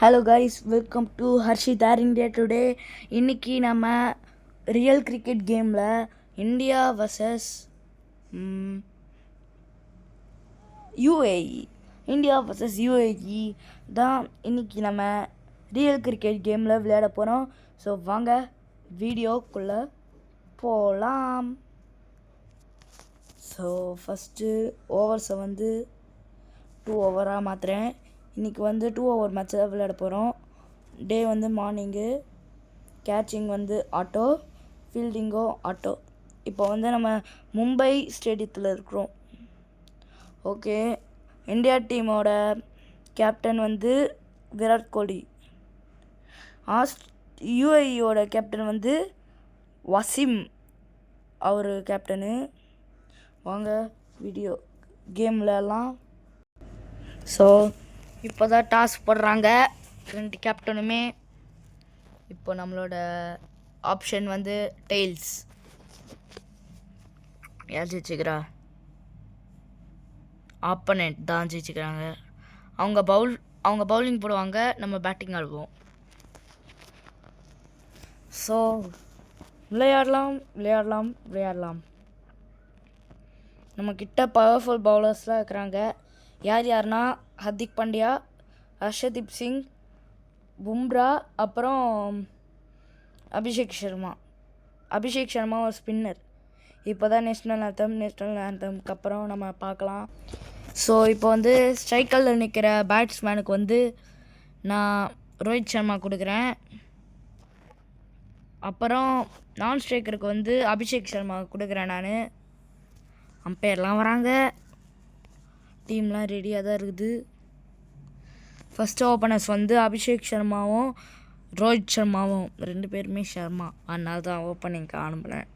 Hello guys, welcome to Harshit India today. இன்றைக்கி நம்ம real cricket கேமில் இந்தியா வர்சஸ் யூஏஇ தான் இன்றைக்கி நம்ம ரியல் கிரிக்கெட் கேமில் விளையாட போகிறோம். ஸோ வாங்க வீடியோக்குள்ளே போகலாம். ஸோ ஃபஸ்ட்டு ஓவர்ஸை 2 ஓவராக மாற்றுறேன். இன்றைக்கி 2 ஓவர் மேட்ச் தான் விளையாட போகிறோம். டே மார்னிங்கு, கேட்சிங் ஆட்டோ, ஃபீல்டிங்கோ ஆட்டோ. இப்போ நம்ம மும்பை ஸ்டேடியத்தில் இருக்கிறோம். ஓகே, இந்தியா டீமோட கேப்டன் விராட் கோலி. யூஏஇயோட கேப்டன் வசீம், அவர் கேப்டனு. வாங்க வீடியோ கேம்லலாம். ஸோ இப்போ தான் டாஸ் போடுறாங்க 2 கேப்டனுமே. இப்போ நம்மளோட ஆப்ஷன் டெய்ல்ஸ். யார் ஜெயிச்சுக்கிறா? ஆப்பனண்ட் தான் ஜெயிச்சுக்கிறாங்க. அவங்க பவுலிங் போடுவாங்க, நம்ம பேட்டிங் ஆடுவோம். ஸோ விளையாடலாம். நம்மக்கிட்ட பவர்ஃபுல் பவுலர்ஸ்லாம் இருக்கிறாங்க. யாருன்னா ஹர்திக் பாண்டியா, ஹர்ஷதீப் சிங், பும்ரா, அப்புறம் அபிஷேக் சர்மா ஒரு ஸ்பின்னர். இப்போ தான் நேஷ்னல் ஆந்தம்க்கு அப்புறம் நம்ம பார்க்கலாம். ஸோ இப்போ ஸ்ட்ரைக்கரில் நிற்கிற பேட்ஸ்மேனுக்கு நான் ரோஹித் சர்மா கொடுக்குறேன். அப்புறம் நான் ஸ்ட்ரைக்கருக்கு அபிஷேக் சர்மா கொடுக்குறேன் நான். அம்பையர்லாம் வராங்க, டீம்லாம் ரெடியாக தான் இருக்குது. ஃபஸ்ட்டு ஓப்பனர்ஸ் அபிஷேக் சர்மாவும் ரோஹித் சர்மாவும், 2 பேருமே ஷர்மா, அதனால தான் ஓப்பனிங்க்கு அனுப்புகிறேன்.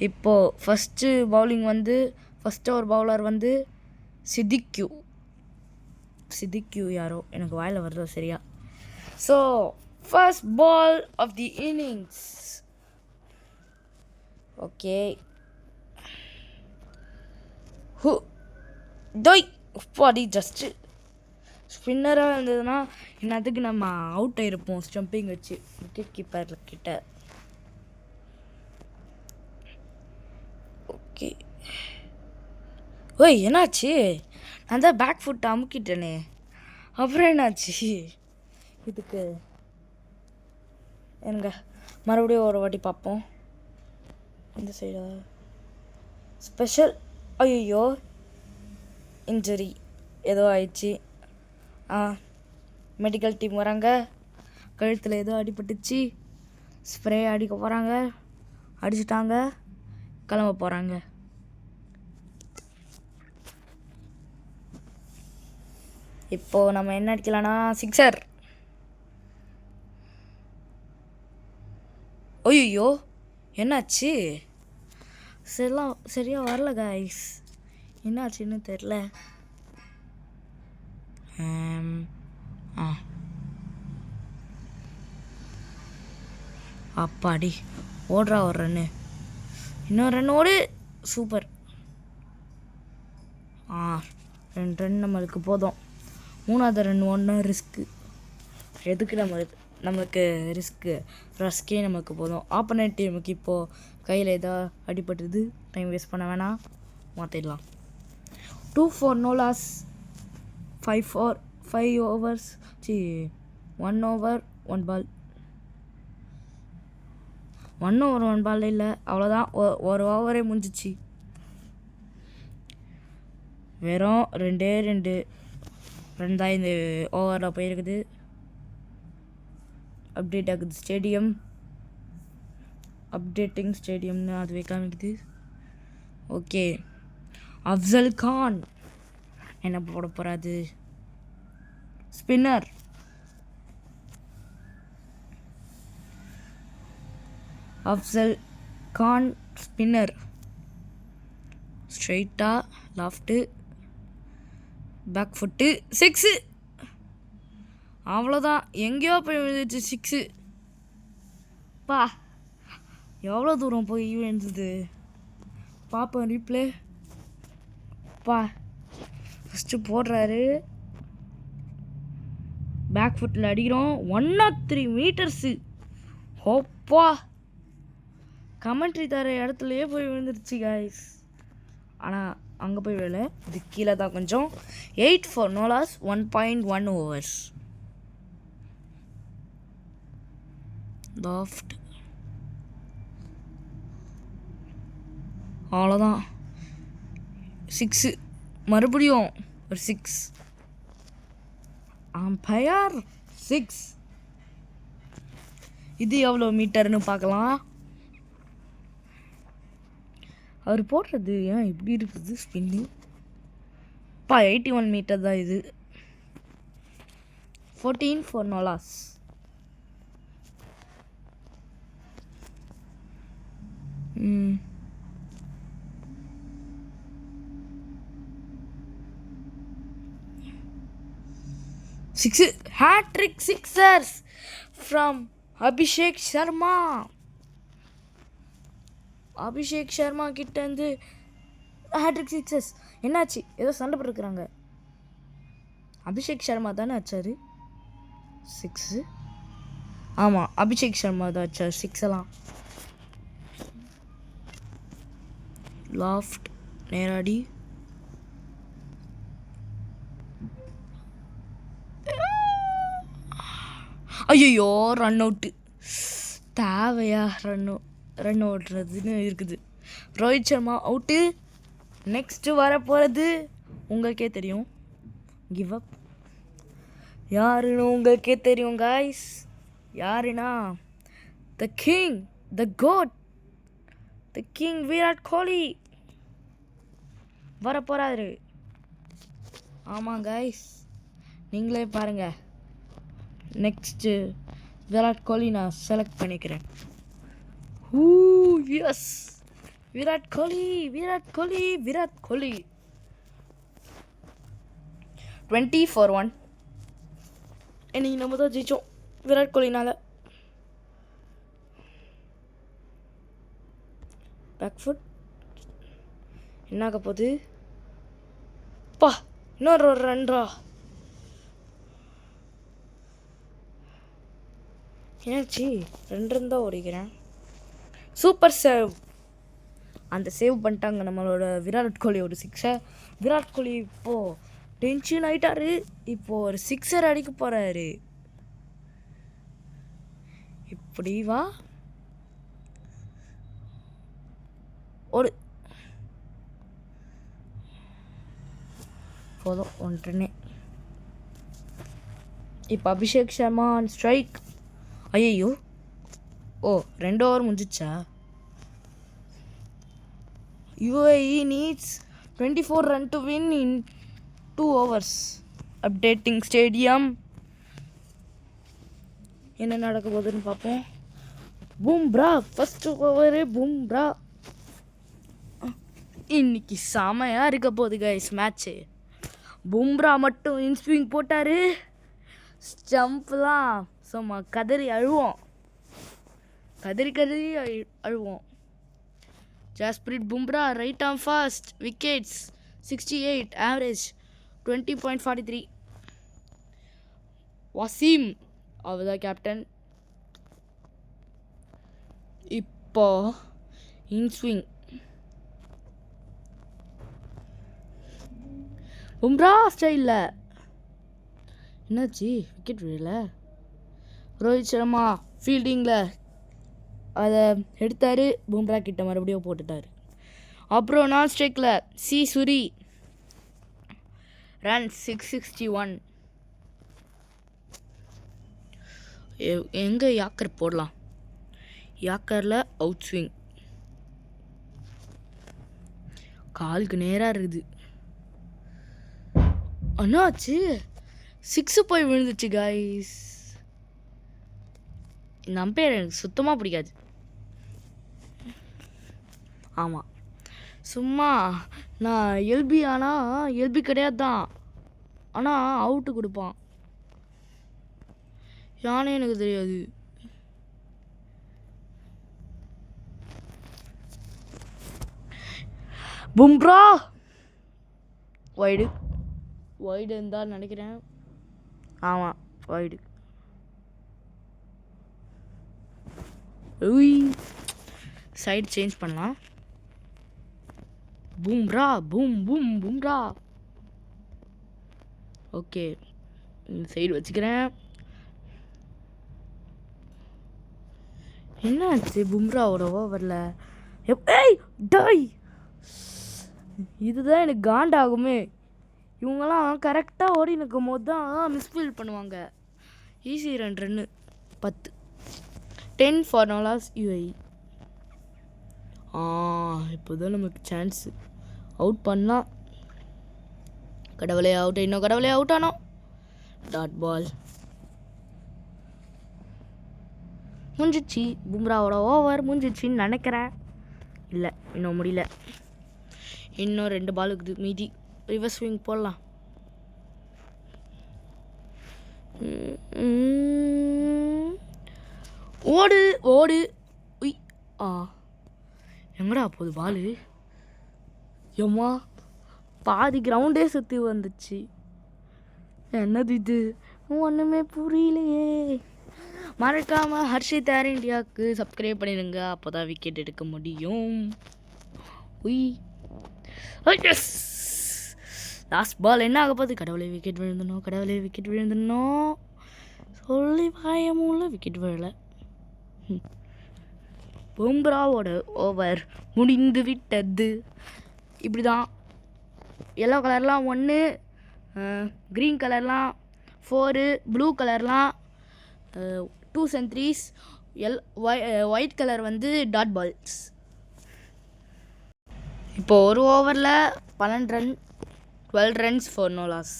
இப்போது ஃபஸ்ட்டு பவுலிங் ஃபஸ்ட்டு ஒரு பவுலர் சித்திக்யூ யாரோ, எனக்கு வாயில் வருதோ சரியா. So first ball of the innings. Okay, just ஸ்பின்னராக இருந்ததுன்னா இன்னத்துக்கு நம்ம அவுட் ஆகிருப்போம் ஸ்டம்பிங் வச்சு விக்கெட் கீப்பர் கிட்ட. ஓகே, ஓய் என்னாச்சு? நான் தான் பேக் ஃபுட் அமுக்கிட்டேனே, அப்புறம் என்னாச்சு இதுக்கு? எனக்கு மறுபடியும் ஒரு வாட்டி பார்ப்போம். இந்த சைடா ஸ்பெஷல். ஐயோ, இன்ஜுரி ஏதோ ஆயிடுச்சு. மெடிக்கல் டீம் வராங்க. கழுத்தில் ஏதோ அடிபட்டுச்சு. ஸ்ப்ரே அடிக்க போகிறாங்க. அடிச்சிட்டாங்க, கிளம்ப போகிறாங்க. இப்போது நம்ம என்ன அடிக்கலான்னா சிக்ஸர். ஐயோ, என்னாச்சு? சரியாக வரல கைஸ், என்னாச்சுன்னு தெரில. அப்பாடி, ஓடுறா ஒரு ரன்னு, இன்னொரு ரன் ஓடு, சூப்பர். 2 ரன் நம்மளுக்கு போதும். 3வது ரன் ஓடுனா ரிஸ்க்கு. எதுக்கு நம்மளுக்கு ரஸ்கே நமக்கு போதும். ஆப்போனன்ட் டீமுக்கு இப்போது கையில் ஏதாவது அடிபட்டுது, டைம் வேஸ்ட் பண்ண வேணாம், மாற்றிடலாம். 2 for no loss, 5 overs, 1 over 1 ball. 1 over 1 ball இல்லை, அவ்வளோதான். ஒரு ஓவரே முடிஞ்சிச்சு. வெறும் 2 ரன் தான் இந்த ஓவரில் போயிருக்குது. அப்டேட்டிங் ஸ்டேடியம்னு அதுவே காமிக்குது. ஓகே, அஃப்சல் கான் என்ன போட போகிறாது? ஸ்பின்னர். அஃப்சல் கான் ஸ்பின்னர். ஸ்ட்ரைட்டாக லாஃப்ட்டு, பேக் ஃபுட்டு, 6. அவ்வளோதான், எங்கேயோ போய் விழுந்துச்சு 6. பா, எவ்வளோ தூரம் போய் விழுந்தது பார்ப்போம் ரீப்ளே. பா, ஃபஸ்ட்டு போடுறாரு, பேக் ஃபுட்டில் அடிக்கிறோம். 103 மீட்டர்ஸு. ஹோப்பா, கமெண்ட்ரி தர இடத்துலையே போய் விழுந்துருச்சு கைஸ். ஆனால் அங்கே போய் விழல, இது கீழே தான் கொஞ்சம். 8 for no loss, 1.1 overs. Loft அவ்வளோதான். 6, மறுபடியும் ஒரு 6. அம்பையர் 6. இது எவ்வளோ மீட்டர்னு பார்க்கலாம். அவர் போடுறது ஏன் இப்படி இருக்குது ஸ்பின்னிங்? 81 மீட்டர் தான் இது. 14 for no loss. Hat-trick sixers from Abhishek Sharma. Abhishek Sharma கிட்ட இருந்து ஹேட்ரிக் சிக்ஸஸ். என்னாச்சு? ஏதோ சண்டை போட்டுருக்குறாங்க. அபிஷேக் சர்மா தானே அச்சாரு 6? ஆமாம், அபிஷேக் சர்மா தான் அச்சார் 6 எல்லாம். லாஃப்ட் நேராடி ஐயோ ரன் அவுட்டு. தேவையா ரன் ஓடுறதுன்னு இருக்குது. ரோஹித் சர்மா அவுட்டு. நெக்ஸ்ட்டு வர போகிறது உங்களுக்கே தெரியும். Give up. யாருன்னு உங்களுக்கே தெரியும் காய்ஸ். யாருன்னா the king, the GOAT, the king Virat Kohli வர போகிறாரு. ஆமாம் காய்ஸ், நீங்களே பாருங்கள். நெக்ஸ்ட்டு விராட் கோலி நான் செலக்ட் பண்ணிக்கிறேன். எஸ், விராட் கோலி, விராட் கோலி, விராட் கோலி. 20 for 1. இன்னைக்கு நம்ம தான் ஜெயிச்சோம் விராட் கோலினால. பேக் ஃபுட் என்னாக போகுது? பா, இன்னொரு ஒரு ரன்ரா. ஏன்னாச்சு 2 ரன் தான் ஓடிக்கிறேன். Super save. அந்த சேவ் பண்ணிட்டாங்க நம்மளோட விராட் கோலியோட 6. விராட் கோலி இப்போது டென்ஷன் ஆகிட்டாரு. இப்போது ஒரு 6 அடிக்க போகிறாரு. இப்படி வா ஒரு போதும் 1 ரன்னு. இப்போ அபிஷேக் சர்மா ஆன் ஸ்ட்ரைக். ஐயோ, ஓ 2 ஓவர் முடிஞ்சிச்சா? UAE needs 24 run to win in 2 overs. Updating stadium. என்ன நடக்க போகுதுன்னு பார்ப்போம். Bumrah first over. பும்ரா இன்னைக்கு செமையாக இருக்க போகுது கைஸ் மேட்ச்சு. பும்ரா மட்டும் இன்ஸ்விங் போட்டார். ஸ்டம்ப்லாம் சும்மா கதறி அழுவோம். கதறி அழுவோம். Jasprit Bumrah right arm fast. Wickets 68, average 20.43. Wasim அவர்தான் கேப்டன். இப்போ இன்ஸ்விங். பும்ரா ஸ்டைலில் என்னாச்சு? விக்கெட் விழல. ரோஹித் சர்மா ஃபீல்டிங்கில் அதை எடுத்தார். பும்ரா கிட்ட மறுபடியும் போட்டுட்டார். அப்புறம் நான் ஸ்ட்ரைக்கில் சி சுரி. ரன் 661. எங்கே யாக்கர் போடலாம்? யாக்கரில் அவுட் ஸ்விங். காலுக்கு நேராக இருக்குது. அண்ணாச்சு 6 போய் விழுந்துச்சு காய்ஸ். இந்த அம்பையர் எனக்கு சுத்தமாக பிடிக்காது. ஆமாம், சும்மா நான் எல்பி ஆனால் எல்பி கிடையாது தான், ஆனால் அவுட்டு கொடுப்பான். யானே எனக்கு தெரியாது. பும்ரா வைடு இருந்தால் நினைக்கிறேன். ஆமாம், வைடு. சைடு சேஞ்ச் பண்ணலாம். பூம்ரா பூம்ரா. ஓகே, இந்த சைடு வச்சுக்கிறேன். என்னாச்சு பும்ராவோட ஓவரில்? ஏய் டாய், இதுதான் எனக்கு காண்டாகுமே. இவங்கெல்லாம் கரெக்டாக ஓடி நிற்கும் போது தான் மிஸ்ஃபீல் பண்ணுவாங்க. Easy 2 run 10. 10 for no loss UI. இப்போ தான் நமக்கு சான்ஸு அவுட் பண்ணலாம். கடவுளே அவுட், இன்னும் கடவுளே அவுட் ஆனோம். டாட் பால் முடிஞ்சிச்சு. பும்ராவோட ஓவர் முடிஞ்சிச்சின்னு நினைக்கிறேன். இல்லை, இன்னும் முடியல. இன்னும் 2 பால் இருக்குது மீதி. ரிவர்ஸ் ஸ்விங் போடலாம். ஓடு ஓடு. உய் எங்கடா போகுது பாலு? ஏம்மா, பாதி கிரவுண்டே சுற்றி வந்துச்சு. என்னது இது? ஒன்றுமே புரியலையே. மறக்காமல் ஹர்ஷித் ஏர் இண்டியாவுக்கு சப்ஸ்கிரைப் பண்ணிடுங்க. அப்போ தான் விக்கெட் எடுக்க முடியும். உய் எஸ், லாஸ்ட் பால் என்ன ஆக போகுது? கடவுளே விக்கெட் விழுந்தணும், கடவுளே விக்கெட் விழுந்தணும். சொல்லி பாயமுள்ள விக்கெட் விழலை. பும்ராவோட ஓவர் முடிந்து விட்டது. இப்படி தான். எல்லோ கலர்லாம் 1, க்ரீன் கலர்லாம் 4, ப்ளூ கலர்லாம் 2 சென்ட்ரிஸ், ஒயிட் கலர் வந்து டாட் பால்ஸ். இப்போது ஒரு ஓவரில் 12 run, 12 runs for no loss.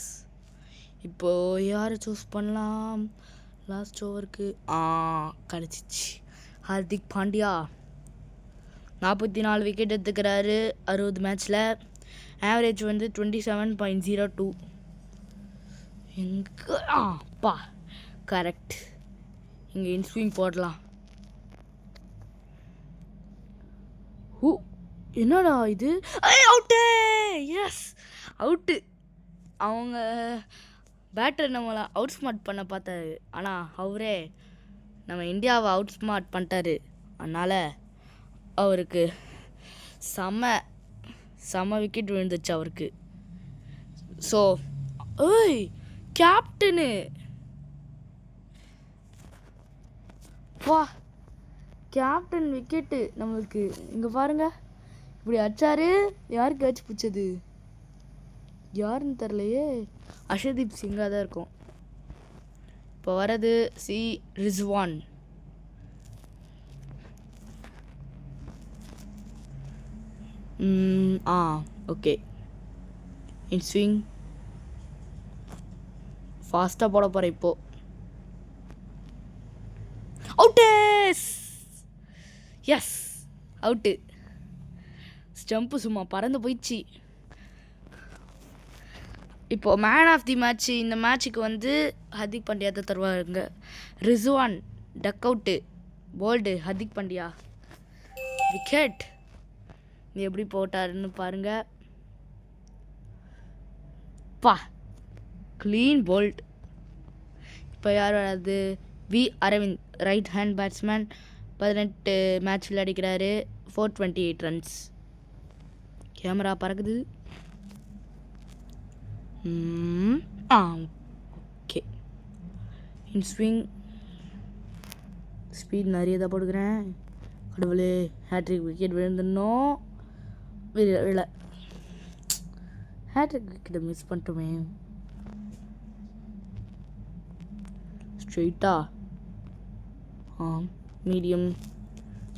இப்போது யாரை சூஸ் பண்ணலாம் லாஸ்ட் ஓவருக்கு? கிடச்சிச்சு. ஹார்திக் பாண்டியா 44 விக்கெட் எடுத்துக்கிறாரு 60 மேட்ச்சில். ஆவரேஜ் வந்து 27.02. எங்கே அப்பா கரெக்ட். இங்கே இன்ஸ்விங் போடலாம். என்னடா இது? அவுட்டு! Yes, out. அவங்க பேட்டர் நம்மளை அவுட் ஸ்மார்ட் பண்ண பார்த்தாரு. ஆனால் அவரே நம்ம இந்தியாவை அவுட் ஸ்மார்ட் பண்ணிட்டாரு. அதனால் அவருக்கு செம விக்கெட் விழுந்துச்சு அவருக்கு. ஸோ கேப்டனு வா, கேப்டன் விக்கெட்டு நம்மளுக்கு. இங்கே பாருங்க, இப்படி அடிச்சாரு. யாருக்கு அடிச்சு பிடிச்சது? யாருன்னு தெரிலையே. அர்ஷதீப் சிங்காக தான் இருக்கும். இப்போ வர்றது ரிஸ்வான். ஓகே, இன் ஸ்விங் ஃபாஸ்ட்டாக போட போகிறேன். இப்போது அவுட்டு. Yes, out. ஸ்டம்ப்பு சும்மா பறந்து போயிடுச்சு. இப்போது மேன் ஆஃப் தி மேட்ச் இந்த மேட்ச்சுக்கு வந்து ஹர்திக் பாண்டியா தான் தருவாருங்க. Rizwan duck out, bowled Hardik Pandya wicket. எப்படி போட்டாருன்னு பாருங்க. பா, க்ளீன் போல்ட். இப்போ யார் வராது? Aravind, right hand batsman. 18 match விளையாடிக்கிறாரு. 428 ரன்ஸ். கேமரா பறக்குது. ஓகே, இன் ஸ்விங் ஸ்பீட் நிறைய தான் போட்டுக்கிறேன். கடவுளே, ஹேட்ரிக் விக்கெட் விழுந்துடணும். இல்லை, ஹேட்ரிக் விக்கெட்டை மிஸ் பண்ணிட்டோமே. ஸ்ட்ரெயிட்டா மீடியம்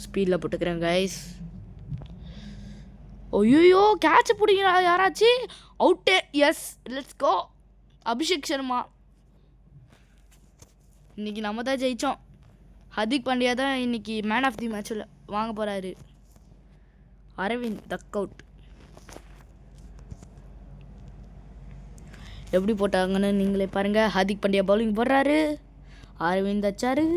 ஸ்பீடில் போட்டுக்கிறேன் கைஸ். ஐயோ, கேட்ச் பிடிக்கிறா யாராச்சு. Out. Yes, let's go. Abhishek Sharma. இன்றைக்கி நம்ம தான் ஜெயித்தோம். ஹர்திக் பாண்டியா தான் இன்றைக்கி மேன் ஆஃப் தி மேட்சில் வாங்க போகிறாரு. Aravind duck out. எப்படி போட்டாங்கன்னு நீங்களே பாருங்கள். ஹர்திக் பாண்டியா பவுலிங் போடுறாரு. அரவிந்த் அச்சாரு.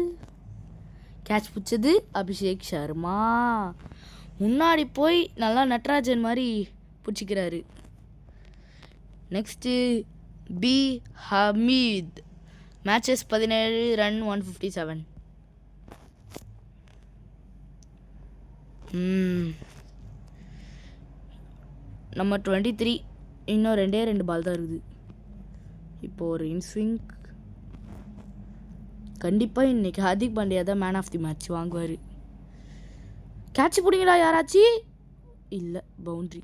கேட்ச் பிடிச்சது அபிஷேக் சர்மா. முன்னாடி போய் நல்லா நட்ராஜன் மாதிரி பிடிச்சிக்கிறாரு. Next Hameed matches 17 run 157. நம்ம 23. இன்னும் 2 பால் தான் இருக்குது. இப்போது ஒரு இன்ஸ்விங். கண்டிப்பாக இன்றைக்கி ஹார்திக் பாண்டியா தான் மேன் ஆஃப் தி மேட்ச் வாங்குவார். கேட்ச் பிடிங்களா யாராச்சி? இல்லை, பவுண்ட்ரி.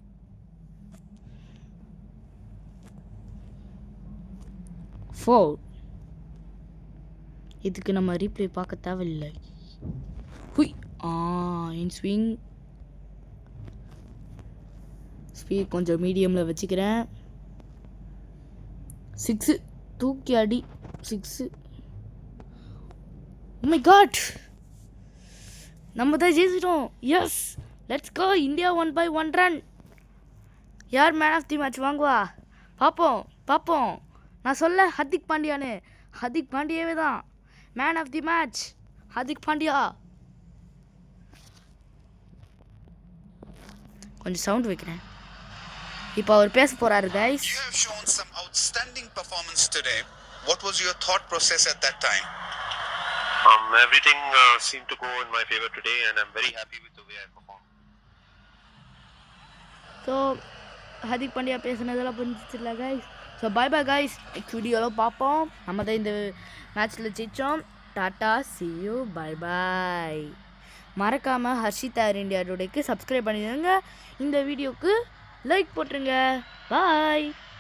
இதுக்கு நம்ம ரீப்ளே பார்க்க தேவையில்லை. ஹுய் இன்ஸ்விங். ஸ்பீட் கொஞ்சம் மீடியமில் வச்சுக்கிறேன். 6 தூக்கி அடி. 6. Oh my god, நம்ம தான் ஜெயிச்சிட்டோம். Yes, let's go. India 1/1 run. யார் மேன் ஆஃப் தி மேட்ச் வாங்குவா? பார்ப்போம். நான் சொல்ல ஹார்திக் பாண்டியான்னு. ஹார்திக் பாண்டியாவே தான் man of the match. Hardik Pandya. கொஞ்சம் சவுண்ட் வைக்கிறேன். இப்போ அவர் பேச போறாரு. guys, you have shown some outstanding performance today. What was your thought process at that time? Everything seemed to go in my favor today and I'm very happy with the way I performed. So Hardik Pandya பேசுனதெல்லாம் புரிஞ்சிச்சுல guys. So bye guys, next வீடியோவில் பார்ப்போம். நம்ம தான் இந்த மேட்ச்சில் ஜெயித்தோம். Tata, see you, bye. மறக்காமல் ஹர்ஷிதா இந்தியா டுடேக்கு சப்ஸ்கிரைப் பண்ணிடுங்க. இந்த வீடியோக்கு லைக் போட்டுருங்க. பாய்.